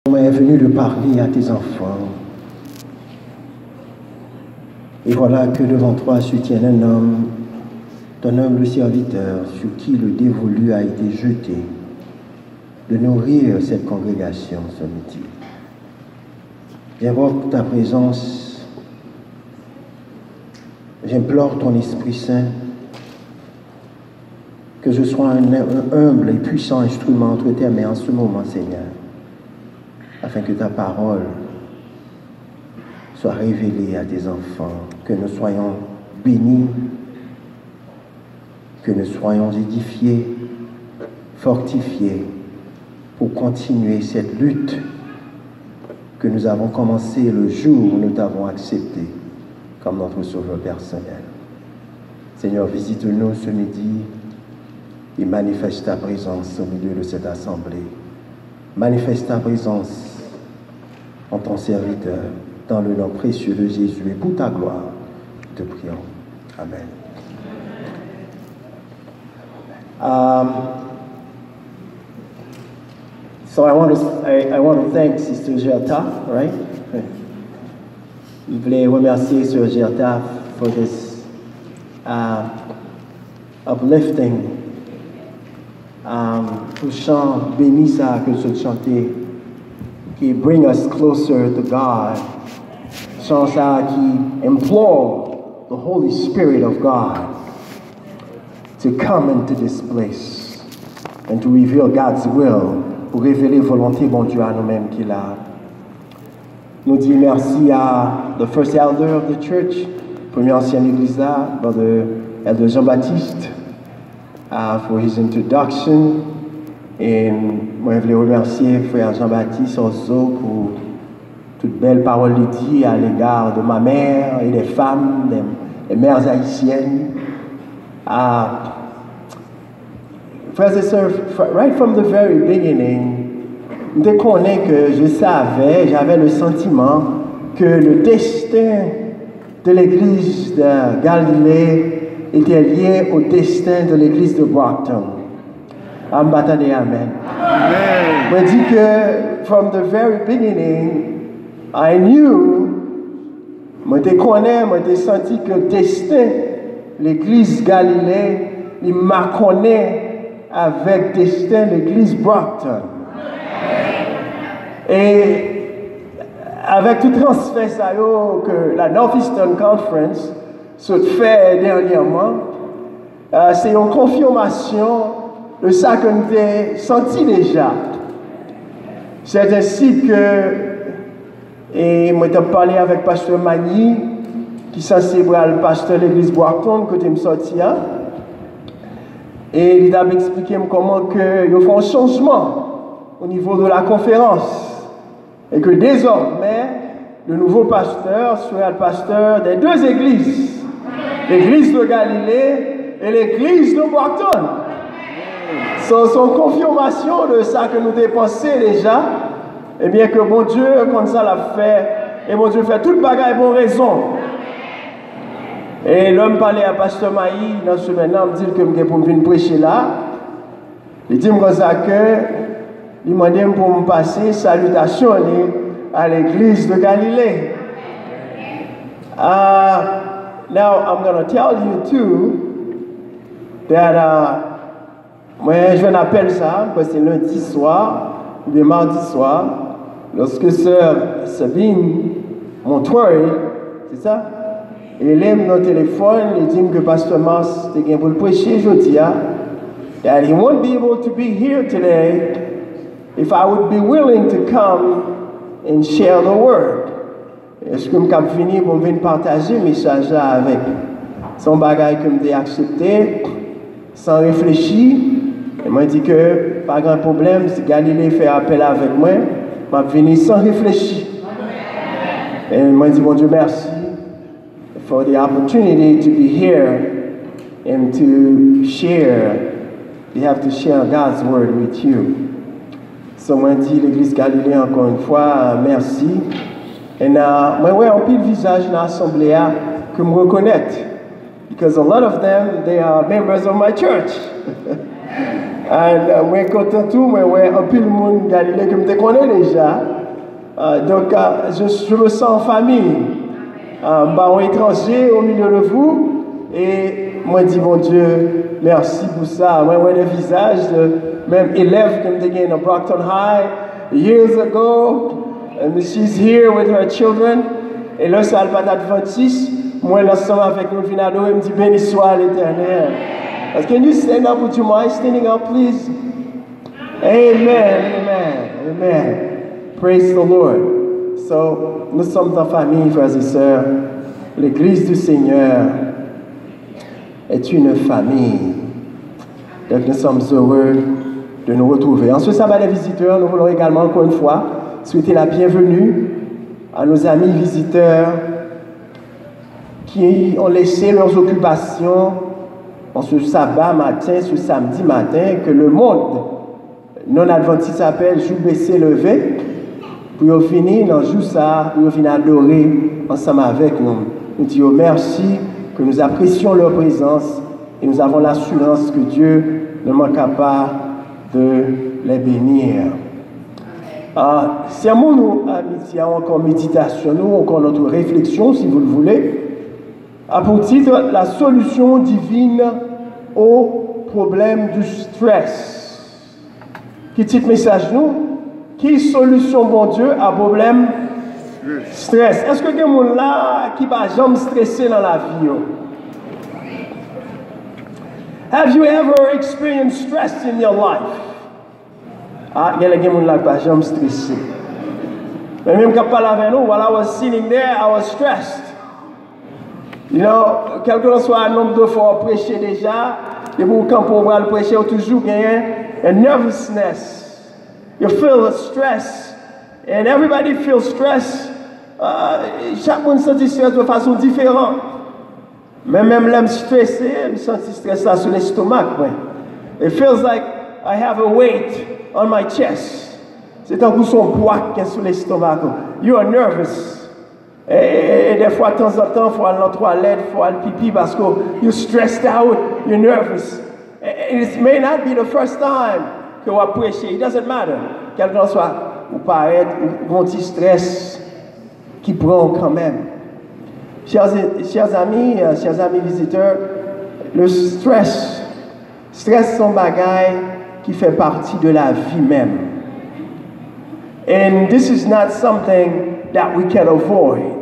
est venu de parler à tes enfants. Et voilà que devant toi se tient un homme, ton humble serviteur, sur qui le dévolu a été jeté, de nourrir cette congrégation ce midi. J'invoque ta présence, j'implore ton Esprit Saint, que je sois un humble et puissant instrument entre tes mains en ce moment, Seigneur, afin que ta parole soit révélée à tes enfants, que nous soyons bénis, que nous soyons édifiés, fortifiés pour continuer cette lutte que nous avons commencée le jour où nous t'avons accepté comme notre sauveur personnel. Seigneur, visite-nous ce midi et manifeste ta présence au milieu de cette assemblée. Manifeste ta présence en ton serviteur, dans le nom précieux de Jésus et pour ta gloire, te prions. Amen. So I want to thank Sister Gerta, right? Je voulais remercier Sister Gerta for this uplifting tout chant béni ça que je chantais qui bring us closer to God, chant ça qui implore the Holy Spirit of God to come into this place and to reveal God's will, pour révéler volonté bon Dieu à nous-mêmes qu'il a. Nous disons merci à the first elder of the church, premier ancien église là, Brother Elder Jean-Baptiste, for his introduction. Et moi, je voulais remercier Frère Jean-Baptiste Orzo pour toute belle parole dit à l'égard de ma mère et des femmes, des mères haïtiennes. Frères et sœurs, right from the very beginning, dès qu'on est que je savais, j'avais le sentiment que le destin de l'église de Galilée était lié au destin de l'église de Brockton. Amen. Amen. Dit que from the very beginning, I knew, moi te connais, moi te senti que le destin, l'église Galilée, il m'a connaît avec destin l'église Brockton. Et avec tout transfert ça que la Northeastern Conference se fait dernièrement, c'est une confirmation de ça que nous avons senti déjà. C'est ainsi que, et moi j'ai parlé avec Pasteur Magny, qui est le pasteur de l'église Brockton, que je me sorti, et il a expliqué comment ils font un changement au niveau de la conférence. Et que désormais, le nouveau pasteur sera le pasteur des deux églises, l'église de Galilée et l'église de Brockton. C'est une confirmation de ça que nous avons pensé déjà. Et bien que bon Dieu, comme ça l'a fait, et bon Dieu fait toute bagaille pour raison. Et l'homme parlait à Pasteur Maï dans ce moment-là, il me dit que je pour venir prêcher là. Il dit comme ça que il m'a dit pour me passer salutation à l'église de Galilée. Now I'm going to tell you too that moi, je vais appeler ça, parce que c'est lundi soir, ou bien mardi soir, lorsque Sœur Sabine Montoy, c'est ça? Et elle aime notre téléphone, il dit que Pasteur Mars était pour le prêcher aujourd'hui, that he won't be able to be here today if I would be willing to come and share the word. Est-ce que je vais finir pour venir partager le message là avec son bagage que j'ai accepté, sans réfléchir? Et moi, je dis que pas grand problème, si Galilée fait appel avec moi, je vais venir sans réfléchir. Et moi, je dis, bon Dieu, merci for the opportunity to be here and to share. You have to share God's word with you. So, moi, je dis, l'église Galilée, encore une fois, merci. Et moi, ouais, on peut le visage dans l'assemblée que me reconnaître. Because a lot of them, they are members of my church. Moi, content tout, moi, un peu le monde Galilée que je te connais déjà. Donc, je me sens en famille. Un étranger au milieu de vous. Et moi, je dis, bon Dieu, merci pour ça. Moi, j'ai le visage de même élève que je gagné dans Brockton High years ago. And she's here with her children. Et là, c'est Alpha Adventiste. Moi, l'ensemble avec nous, Vinado, il me dit, béni soit l'Éternel. Can you stand up? Would you mind standing up, please? Amen, amen, amen. Praise the Lord. So, nous sommes en famille, frères et sœurs. L'Église du Seigneur est une famille. Donc, nous sommes heureux de nous retrouver. En ce sabbat des visiteurs, nous voulons également, encore une fois, souhaiter la bienvenue à nos amis visiteurs qui ont laissé leurs occupations en ce sabbat matin, ce samedi matin, que le monde non-adventiste appelle jour baissé levé, pour finir dans jour ça, pour venir adorer ensemble avec nous. Nous disons merci, que nous apprécions leur présence et nous avons l'assurance que Dieu ne manquera pas de les bénir. C'est mon nous, encore méditation, nous, encore notre réflexion, si vous le voulez. Pour titre, la solution divine au problème du stress. Qui titre message nous? Qui solution, bon Dieu, à problème stress? Est-ce que quelqu'un là qui va jamais stresser dans la vie? Have you ever experienced stress in your life? Il y a quelqu'un là qui va jamais stresser. Mais même quand je parle avec nous, while I was sitting there, I was stressed. You know, quel que soit le nombre de fois prêcher déjà, et vous, quand vous le prêcher, vous toujours gagné a nervousness. You feel the stress. And everybody feels stress. Chaque monde sent stress de façon différente. Mais même l'homme stressé, je sens stress là sur l'estomac. It feels like I have a weight on my chest. C'est un coup son poids qui est sur l'estomac. You are nervous. Et des fois, de temps en temps, il faut aller dans la toilette, il faut aller pipi parce que you're stressed out, you're nervous. It may not be the first time que vous prêchez. It doesn't matter. Quel que soit, vous paraît, un petit stress qui prend quand même. Chers amis visiteurs, le stress, c'est un bagage qui fait partie de la vie même. And this is not something that we can avoid.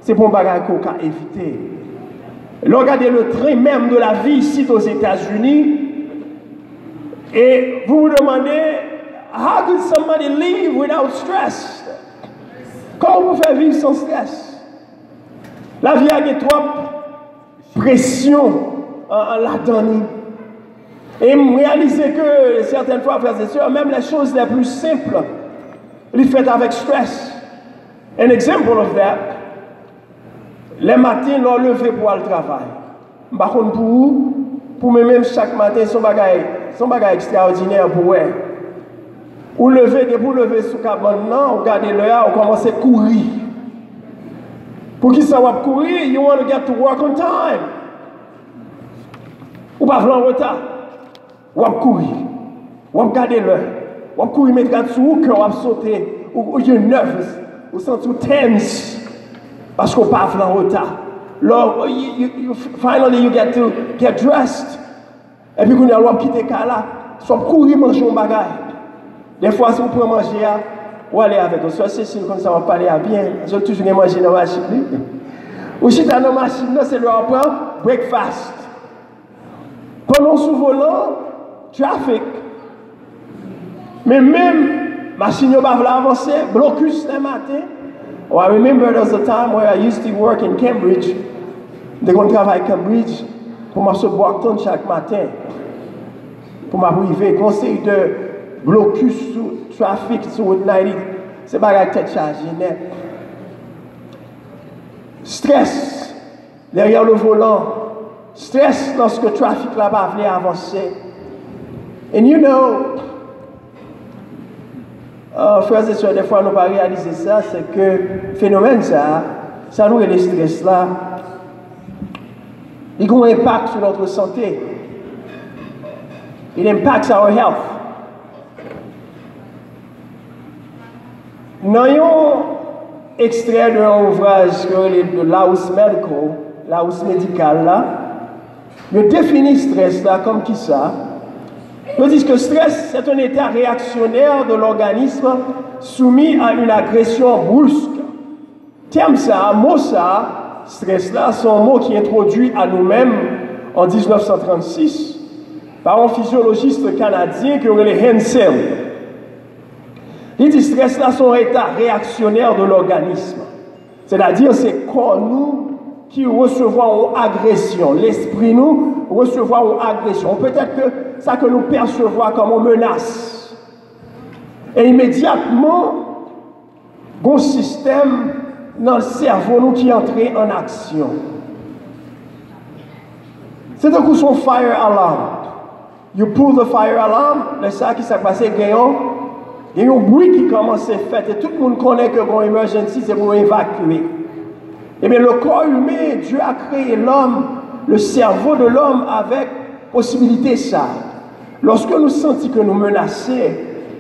C'est pour un bagage qu'on peut éviter. Regardez le train même de la vie ici aux États-Unis et vous vous demandez, how could somebody live without stress? Comment vous faire vivre sans stress? La vie a trop pression là-dedans. Et réaliser que certaines fois, frères et sœurs, même les choses les plus simples, les faites avec stress. An example of that, les matins, l'on levé pour aller au travail. Par contre, pour moi-même, chaque matin, son bagage extraordinaire pour moi. Ou lever, dès vous lever sous cap maintenant, regardez l'heure, on commence à courir. Pour qui ça va courir? You want to get to work on time. Ou pas en retard. Ou va courir. Ou va regarder l'heure. Ou va courir, mettre sur vous, cœur, ou va sauter. Ou you're nervous. Ou sens tense. Parce qu'on pas en retard. Lors, finally you get to get dressed. Et puis, quand on quitte le cas là, soit courir manger un bagage. Des fois, si vous pouvez manger, ou aller avec vous. Soit Cécile, comme ça, on va parler à bien. Je vais toujours manger dans la machine. Ou si tu as dans la machine, c'est le repas, breakfast. Pendant sous volant, trafic. Mais même, machine ne va pas avancer, blocus le matin. Oh, I remember there was a time where I used to work in Cambridge. Dès qu'on travaille à Cambridge, pour m'acheter Brockton chaque matin. Pour m'arriver, conseil de blocus sur trafic sur Route 90, c'est pas la tête chargée net. Stress derrière le volant. Stress lorsque le trafic là-bas venait avancer. And you know, frères et sœurs, des fois, nous ne pas réaliser ça, c'est que le phénomène, ça nous et le stress là, il a un impact sur notre santé. It impacts our health. Dans un extrait d'un ouvrage de Laos Medical, Laos Medical, là, il définit stress là comme qui ça. Ils disent que le stress, c'est un état réactionnaire de l'organisme soumis à une agression brusque. Terme ça, mot ça, stress là, c'est un mot qui est introduit à nous-mêmes en 1936 par un physiologiste canadien qui est Hensel. Il dit que stress là, c'est un état réactionnaire de l'organisme. C'est-à-dire, c'est quand nous qui recevons une agression, l'esprit nous recevons une agression. Peut-être que ça que nous percevons comme une menace. Et immédiatement, il y a un système dans le cerveau nous qui entre en action. C'est un coup son fire alarm. You pull the fire alarm, c'est ça qui s'est passé, il y a un bruit qui commence à faire et tout le monde connaît que une emergency, c'est pour évacuer. Eh bien, le corps humain, Dieu a créé l'homme, le cerveau de l'homme avec possibilité ça. Lorsque nous sentons que nous menaçons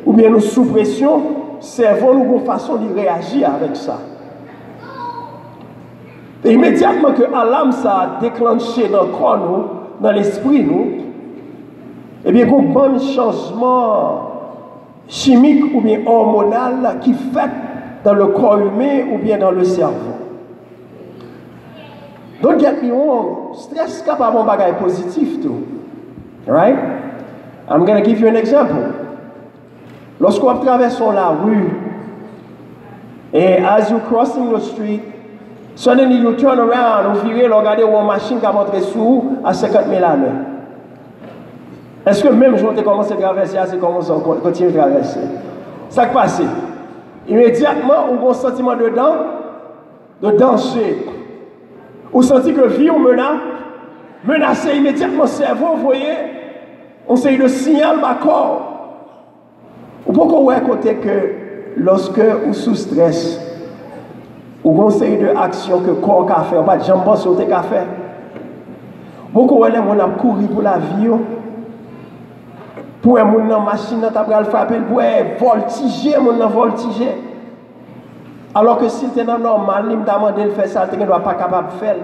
ou bien nous sous pression, le cerveau nous a une façon de réagir avec ça. Et immédiatement que l'alarme ça a déclenché dans le corps, nous, dans l'esprit, nous, eh bien, il y a un bon changement chimique ou bien hormonal qui fait dans le corps humain ou bien dans le cerveau. Don't get me wrong, stress is capable de bagay positif too. Right? I'm going to give you an example. Lorsqu'on traverse la rue, and as you're crossing the street, suddenly you turn around, vous virez, regardez une machine qui a montré sous à 50 000 à l'heure. Est-ce que même je commence à traverser, c'est comment on continue de traverser? Ça qui passe. Immédiatement, on a un sentiment de danger. On sentit que vie ou menacé immédiatement le cerveau, vous voyez, on sait le signal bas corps. Ou pourquoi vous côté que lorsque vous sous stress, ou conseil de action que le corps a fait, pas de jambes sur tes cafés. Beaucoup de gens ont couru pour la vie. Pour un monde dans la machine, tu as frappé, pour voltiger, voltiger. Alors que si c'était normal, il m'a demandé de faire ça, il ne doit pas capable de faire.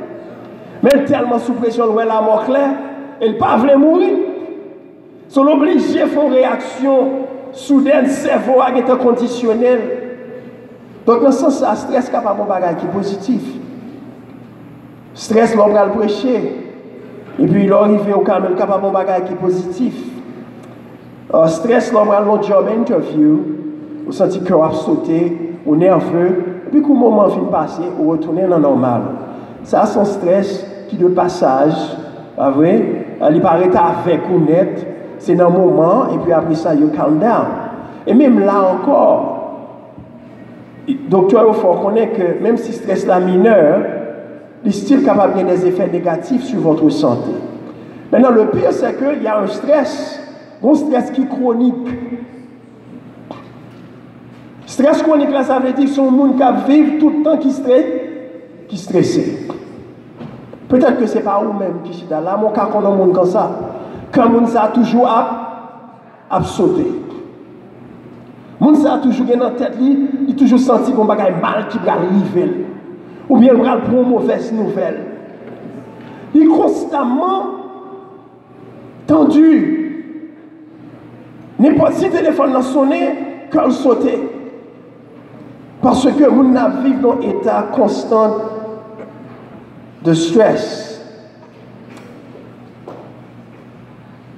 Mais tellement sous pression, il a mort clair, il ne pas voulu mourir. Ils sont obligés de faire une réaction soudaine, le cerveau a été conditionnel. Donc, dans ce sens, le stress est capable de faire qui est positif. Stress, l'homme va le prêcher. Et puis, il arrive au calme, il est capable de faire qui est positif. Stress, l'homme va le job interview, vous sentez que vous avez sauté, ou nerveux, et puis, quand le moment finit de passer, vous retournez dans le normal. Ça, c'est un stress qui est de passage, pas vrai? Il paraît avec ou net, c'est dans le moment, et puis après ça, you calm down. Et même là encore, docteur, il faut reconnaître que même si le stress est mineur, il est still capable de des effets négatifs sur votre santé. Maintenant, le pire, c'est qu'il y a un stress qui est chronique. Stress chronique, là, ça veut dire que c'est un monde qui vit tout le temps qui est stressé. Peut-être que ce n'est pas vous-même qui est là, mon cas, qu'on a un monde comme ça. Quand le monde a toujours à sauter. Le monde a toujours dans la tête, il a toujours senti qu'on va mal qui va arriver. Ou bien il va prendre une mauvaise nouvelle. Il est constamment tendu. N'importe si le téléphone a sonné, quand il sautait. Parce que nous vivons dans un état constant de stress.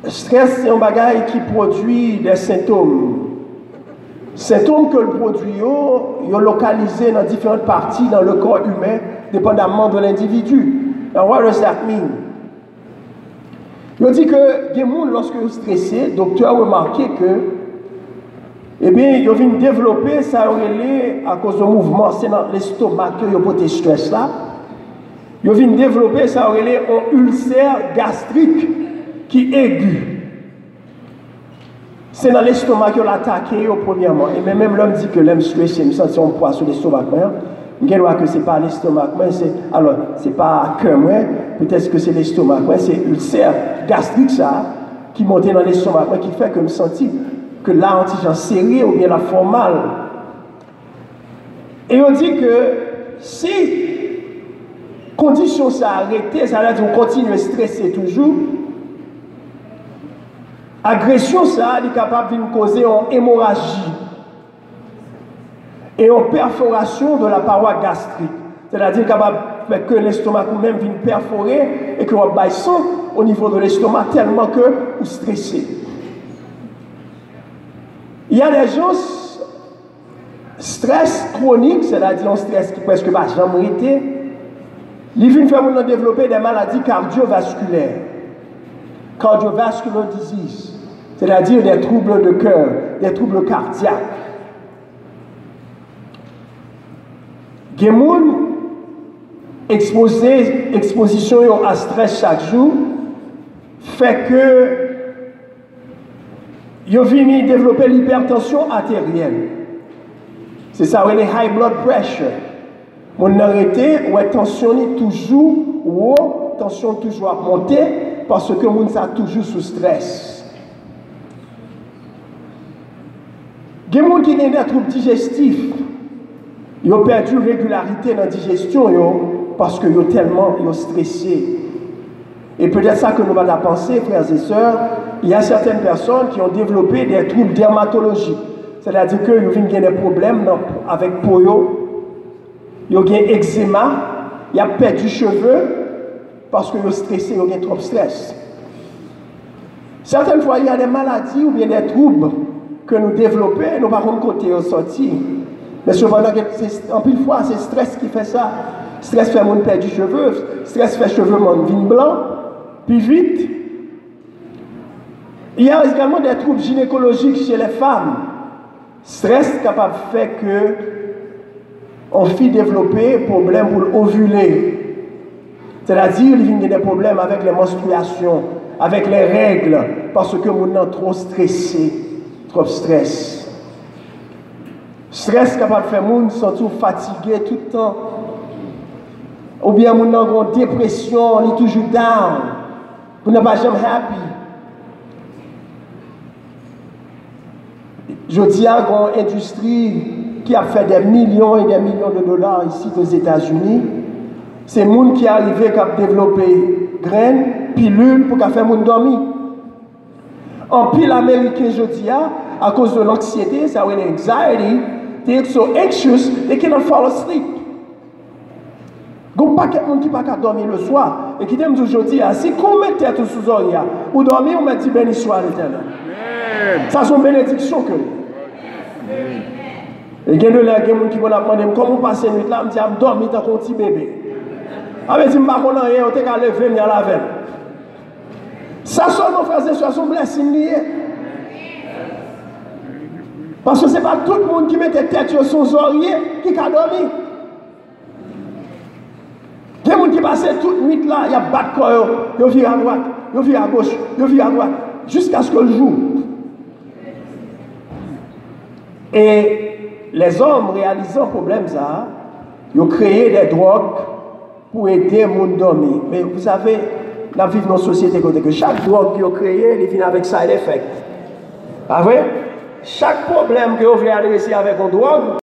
Le stress, c'est un bagage qui produit des symptômes. Symptômes que le produit, ils sont localisés dans différentes parties dans le corps humain, dépendamment de l'individu. And what does that mean? Il dit que des gens, lorsque vous stressez, le docteur a remarqué que eh bien, ils viennent développer ça à cause du mouvement, c'est dans l'estomac que vous avez stress là. Ils viennent développer ça un ulcère gastrique qui est aigu. C'est dans l'estomac qu'ils ont attaqué premièrement. Et même l'homme dit que l'homme stressé, il sent son poids sur l'estomac. Je vois que ce n'est pas l'estomac, alors ce n'est pas cœur, peut-être que c'est l'estomac, c'est ulcère gastrique ça. qui monte dans l'estomac, qui fait que je me sens que là, on dit serré ou bien la formale. Et on dit que si condition ça arrêté, ça veut dire qu'on continue à stresser toujours, agression ça est capable de causer une hémorragie et une perforation de la paroi gastrique. C'est-à-dire capable de faire que l'estomac ou même vient perforer et qu'on baille sang au niveau de l'estomac tellement que vous stressez. Il y a des gens stress chronique, c'est-à-dire un stress qui presque va jamais arrêter. Ils viennent faire développer des maladies cardiovasculaires, cardiovascular disease, c'est-à-dire des troubles de cœur, des troubles cardiaques. Il y a des gens exposition à stress chaque jour fait que ils viennent développer l'hypertension artérielle. C'est ça, les high blood pressure. On arrête ou tension toujours ou tension toujours à monter parce que on a toujours sous stress. Il y a des gens qui ont des troubles digestifs. Ils ont perdu régularité dans la digestion parce qu'ils sont tellement stressés. Et peut-être ça que nous allons penser, frères et sœurs, il y a certaines personnes qui ont développé des troubles dermatologiques. C'est-à-dire qu'ils ont des problèmes avec peau, ils ont des eczéma, ils ont perdu cheveux parce qu'ils sont stressés, ils ont trop de stress. Certaines fois, il y a des maladies ou bien des troubles que nous développons, nous ne pouvons pas côté au sorti. Mais cependant, en plus de fois, c'est le stress qui fait ça. Le stress fait mon perdre du cheveu, le stress fait cheveux mon vin blanc, puis vite. Il y a également des troubles gynécologiques chez les femmes. Stress capable de faire que on fait développer des problèmes pour ovuler. C'est-à-dire qu'il y a des problèmes avec les menstruations, avec les règles, parce que nous sommes trop stressés, trop stress. Stress capable de faire nous sentir fatigués tout le temps. Ou bien nous avons une dépression, on est toujours down. Nous n'avons pas jamais happy. Je dis à une industrie qui a fait des millions et des millions de dollars ici aux États-Unis. C'est les gens qui arrivent à développer graines, pilules pour faire les gens dormir. En pile américain, je dis à cause de l'anxiété, ça veut dire anxiety, they are so anxious, they cannot fall asleep. Il y a un paquet de gens qui ne peuvent pas dormir le soir. Et qui t'aime aujourd'hui, si vous mettez tête sous l'oreille, ou dormir, on met dit béni soit l'éternel. Ça, c'est une bénédiction que. Et il y a des gens qui vont demander comment passer la nuit là, je dis, je dormir dans un petit bébé. Avec si je ne sais pas rien, on peut lever à la veille. Ça, seulement, frères et sœurs, sont blessings liés. Parce que ce n'est pas tout le monde qui met tête sur son oreiller qui a dormi. Il y a des gens qui passent toute la nuit là, il y a battre corps, ils vivent à droite, ils vivent à gauche, ils vivent à droite, jusqu'à ce que le jour. Et les hommes réalisant le problème, ça, ils ont créé des drogues pour aider les gens à dormir. Mais vous savez, nous vivons dans une société où chaque drogue qu'ils ont créée, ils vient avec side effect. Ah vrai? Chaque problème que vous voulez adresser avec une drogue,